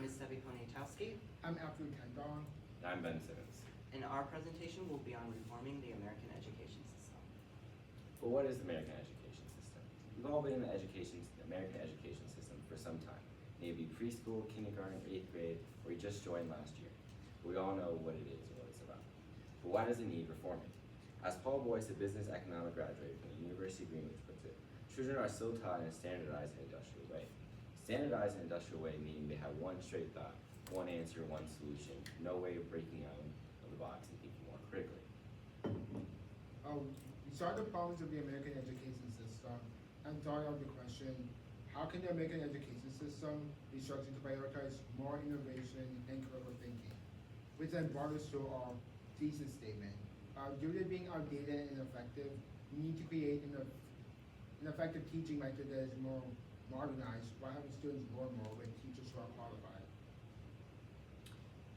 is Sebi Poniatowski, I'm Abdul Tandon. I'm Ben Simmons. and our presentation will be on reforming the American education system. But what is the American education system? We've all been in the American education system for some time. Maybe preschool, kindergarten, 8th grade, or you just joined last year. We all know what it is and what it's about. But why does it need reforming? As Paul Boyce, a business economic graduate from the University of Greenwich, puts it, children are still taught in a standardized and industrial way. Standardized and industrial way meaning they have one straight thought, one answer, one solution, no way of breaking out of the box and thinking more critically. We saw the problems of the American education system and thought of the question, how can the American education system be structured to prioritize more innovation and critical thinking? Which then brought us to our thesis statement. Due to being outdated and ineffective, we need to create an effective teaching method that is more modernized while having students learn more with teachers who are qualified.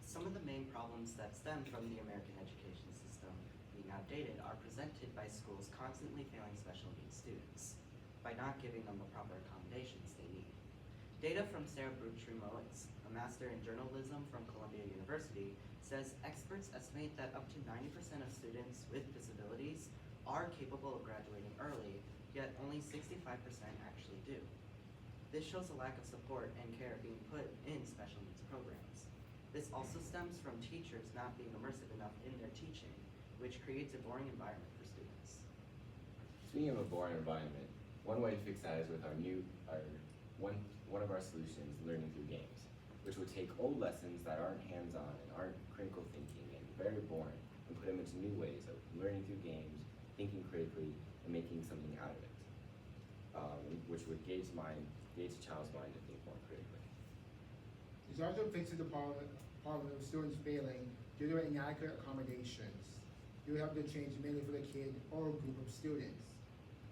Some of the main problems that stem from the American education system being outdated are presented by schools constantly failing special needs students by not giving them the proper accommodations they need. Data from Sarah Brutrimowitz, a master in journalism from Columbia University, says experts estimate that up to 90% of students with disabilities are capable of graduating early, yet only 65% actually do. This shows a lack of support and care being put in special needs programs. This also stems from teachers not being immersive enough in their teaching, which creates a boring environment for students. Speaking of a boring environment, one way to fix that is with one of our solutions, learning through games, which would take old lessons that aren't hands-on and aren't critical thinking and very boring and put them into new ways of learning through games, thinking critically, and making something out of it, which would gauge a child's mind to think more critically. This also fixes the problem of students failing due to inadequate accommodations. You have to change mainly for the kid or a group of students.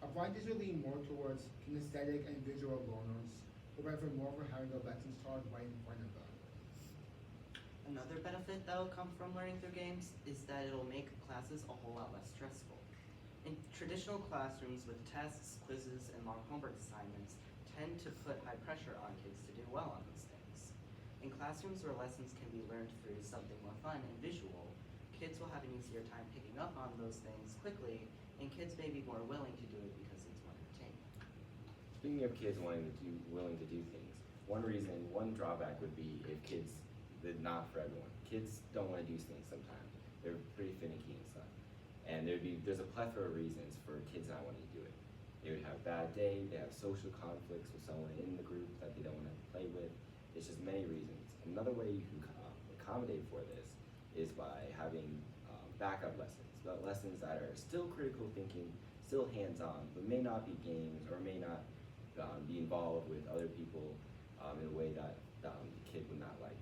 Applying this will lean more towards kinesthetic and visual learners, who benefit more from having the lessons taught right in front of them. Another benefit that will come from learning through games is that it'll make classes a whole lot less stressful. In traditional classrooms with tests, quizzes, and long homework assignments tend to put high pressure on kids to do well on those things. In classrooms where lessons can be learned through something more fun and visual, kids will have an easier time picking up on those things quickly, and kids may be more willing to do it because it's more entertaining. Speaking of kids willing to do things, one drawback would be if kids, not for everyone. Kids don't want to do things sometimes. They're pretty finicky and stuff. And there's a plethora of reasons for kids not wanting to do it. They would have a bad day, they have social conflicts with someone in the group that they don't want to play with. It's just many reasons. Another way you can accommodate for this is by having backup lessons that are still critical thinking, still hands-on, but may not be games or may not be involved with other people in a way that the kid would not like.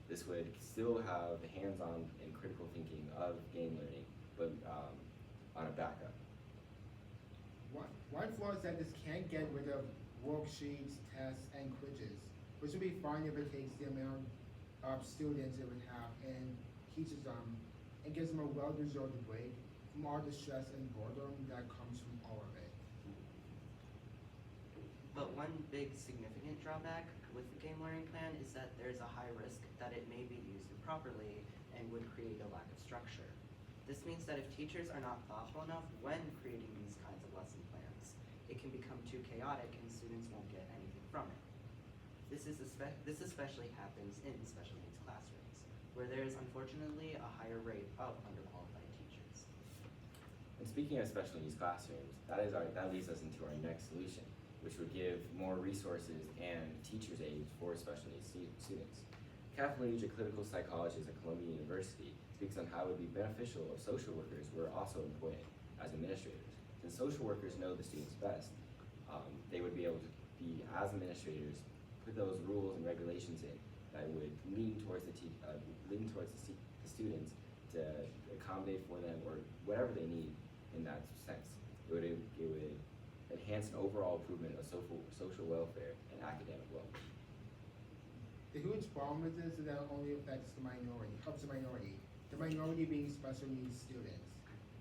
This would still have the hands-on and critical thinking of game learning, but on a backup. One flaw is that this can't get rid of worksheets, tests, and quizzes, which would be fine if it takes the amount of students it would have and teaches them and gives them a well-deserved break from all the stress and boredom that comes from all of it. But one big significant drawback with the game learning plan is that there's a high risk that it may be used improperly and would create a lack of structure. This means that if teachers are not thoughtful enough when creating these kinds of lesson plans, it can become too chaotic and students won't get anything from it. This especially happens in special needs classrooms, where there is unfortunately a higher rate of underqualified teachers. And speaking of special needs classrooms, that leads us into our next solution, which would give more resources and teachers' aides for special needs students. Kathleen Luge, a clinical psychologist at Columbia University, speaks on how it would be beneficial if social workers were also employed as administrators. Since social workers know the students best, they would be able to be, as administrators, put those rules and regulations in that would lean towards the students to accommodate for them or whatever they need in that sense. It would enhance an overall improvement of social welfare and academic well-being. The huge problem with this is that it only affects the minority being special needs students.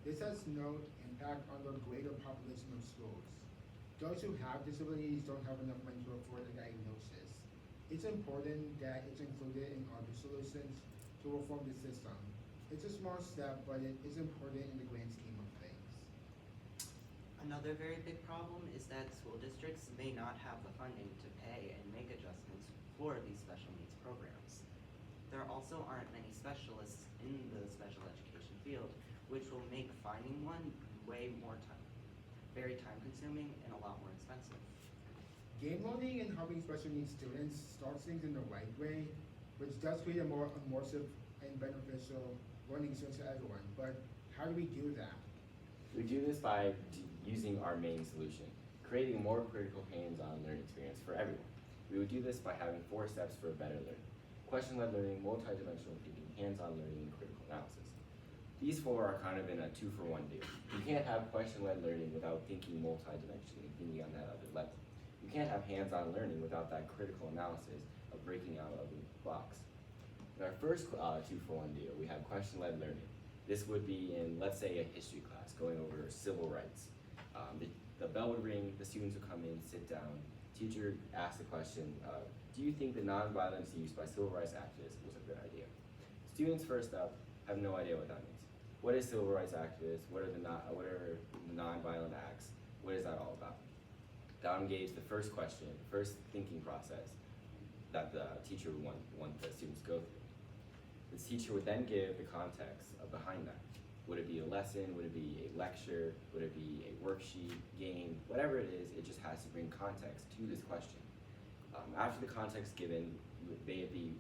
This has no impact on the greater population of schools. Those who have disabilities don't have enough money to afford a diagnosis. It's important that it's included in other solutions to reform the system. It's a small step, but it is important in the grand scheme of things. Another very big problem is that school districts may not have the funding to pay and make adjustments for these special needs programs. There also aren't many specialists in the special education field, which will make finding one very time consuming and a lot more expensive. Game loading and helping special needs students starts things in the right way, which does create a more immersive and beneficial learning experience for everyone. But how do we do that? We do this by using our main solution, creating a more critical hands-on learning experience for everyone. We would do this by having 4 steps for a better learning: question-led learning, multidimensional thinking, hands-on learning, and critical analysis. These 4 are kind of in a 2-for-1 deal. You can't have question-led learning without thinking multidimensionally, thinking on that other level. You can't have hands-on learning without that critical analysis of breaking out of the box. In our first 2-for-1 deal, we have question-led learning. This would be in, let's say, a history class going over civil rights. The bell would ring, the students would come in, sit down. Teacher asks the question, do you think the nonviolence used by civil rights activists was a good idea? Students, first up, have no idea what that means. What is civil rights activists? What are the nonviolent acts? What is that all about? That engaged the first question, the first thinking process that the teacher would want the students to go through. This teacher would then give the context behind that. Would it be a lesson? Would it be a lecture? Would it be a worksheet, game? Whatever it is, it just has to bring context to this question. After the context given, may it be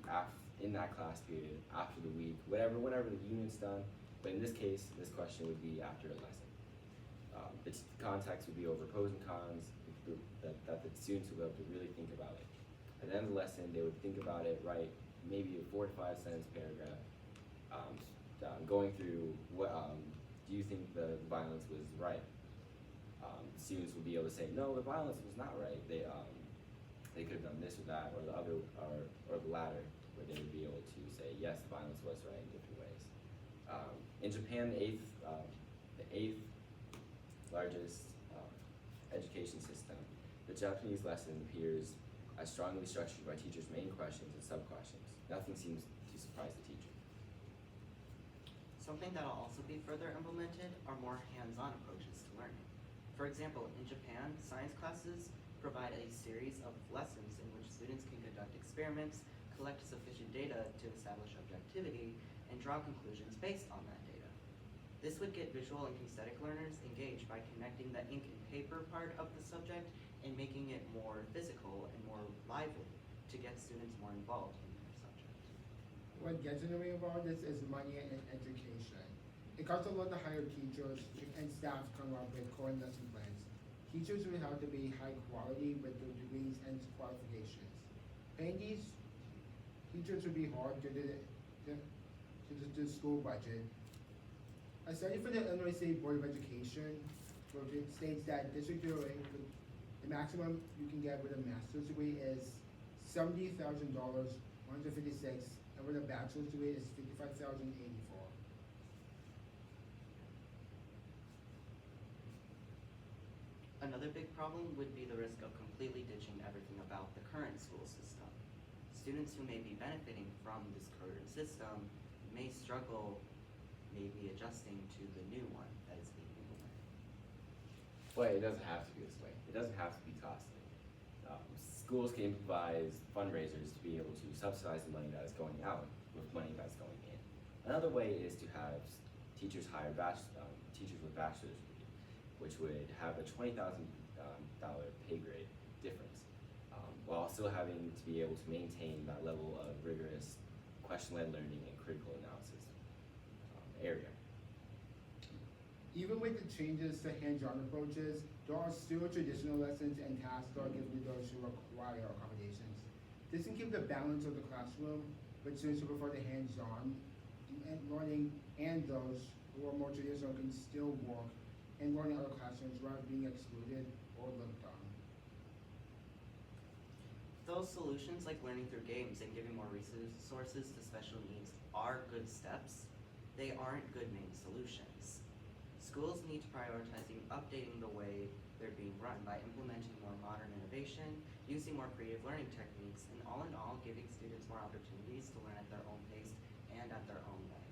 in that class period, after the week, whenever the unit's done, but in this case, this question would be after a lesson. The context would be over pros and cons, that the students would be able to really think about it. At the end of the lesson, they would think about it, write maybe a 4 to 5 sentence paragraph, going through what do you think the violence was right? The students would be able to say, no, the violence was not right. They could have done this or that, or the other, or the latter, where they would be able to say, yes, the violence was right in different ways. In Japan, the eighth largest education system, the Japanese lesson appears as strongly structured by teachers' main questions and sub-questions. Nothing seems to surprise the teacher. Something that will also be further implemented are more hands-on approaches to learning. For example, in Japan, science classes provide a series of lessons in which students can conduct experiments, collect sufficient data to establish objectivity, and draw conclusions based on that data. This would get visual and kinesthetic learners engaged by connecting the ink and paper part of the subject and making it more physical and more lively to get students more involved in their subject. What gets in the way of all this is money and education. It costs a lot to hire teachers and staff to come up with core lesson plans. Teachers would have to be high quality with their degrees and qualifications. Paying these teachers would be hard due to the school budget. A study for the Illinois State Board of Education states that district the maximum you can get with a master's degree is $70,000, 156, and with a bachelor's degree is $55,084. Another big problem would be the risk of completely ditching everything about the current school system. Students who may be benefiting from this current system may struggle maybe adjusting to the new one that is being implemented. But it doesn't have to be this way. It doesn't have to be costly. Schools can improvise fundraisers to be able to subsidize the money that is going out with money that's going in. Another way is to have teachers hire teachers with bachelor's degree, which would have a $20,000 pay grade difference, while still having to be able to maintain that level of rigorous question-led learning and critical analysis area. Even with the changes to hands-on approaches, there are still traditional lessons and tasks that are given to those who require accommodations. This can keep the balance of the classroom with students who prefer the hands-on and learning, and those who are more traditional can still work and learn in other classrooms without being excluded or looked on. Those solutions, like learning through games and giving more resources to special needs, are good steps. They aren't good main solutions. Schools need to prioritize updating the way they're being run by implementing more modern innovation, using more creative learning techniques, and all in all, giving students more opportunities to learn at their own pace and at their own way.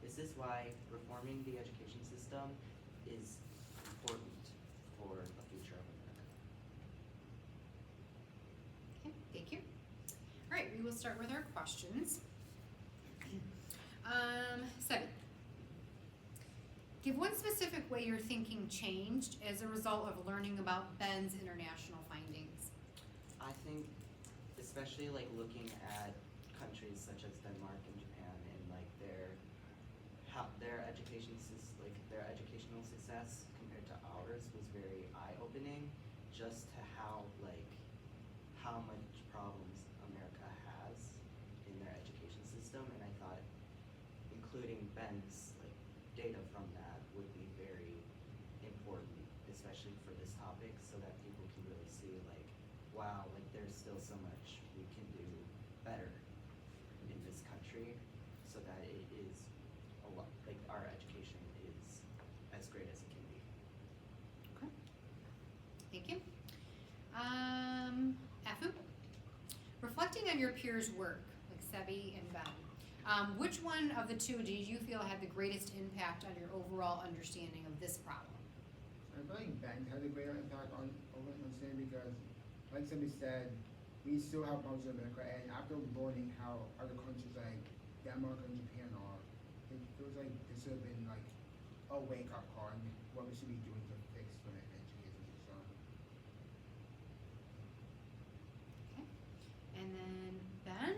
This is why reforming the education system is important for the future of America. Okay, thank you. All right, we will start with our questions. Sebi, give one specific way your thinking changed as a result of learning about Ben's international findings. I think, especially like looking at countries such as Denmark and Japan and like their educational success compared to ours was very eye-opening, just to how much problems America has in their education system, and I thought including Ben's data from that would be very important, especially for this topic, so that people can really see wow, there's still so much we can do better in this country, so that it is a lot, our education is as great as it can be. Okay, thank you. Afu, reflecting on your peers' work, like Sebi and Ben, which one of the two do you feel had the greatest impact on your overall understanding of this problem? I feel like Ben had a greater impact on understanding because, like somebody said, we still have problems in America, and after learning how other countries like Denmark and Japan are, it feels like this should have been a wake-up call on what we should be doing to fix the education system. Okay, and then Ben,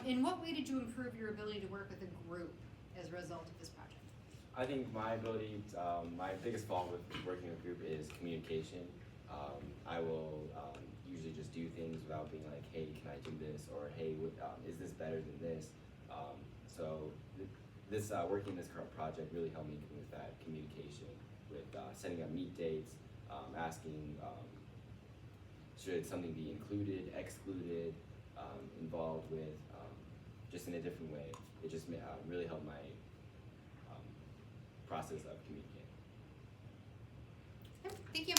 in what way did you improve your ability to work with a group as a result of this project? I think my ability, my biggest fault with working in a group is communication. I will usually just do things without being like, hey, can I do this? Or hey, is this better than this? This working this current project really helped me with that communication, with setting up meet dates, asking should something be included, excluded, involved with, just in a different way. It just really helped my process of communicating. Okay, thank you.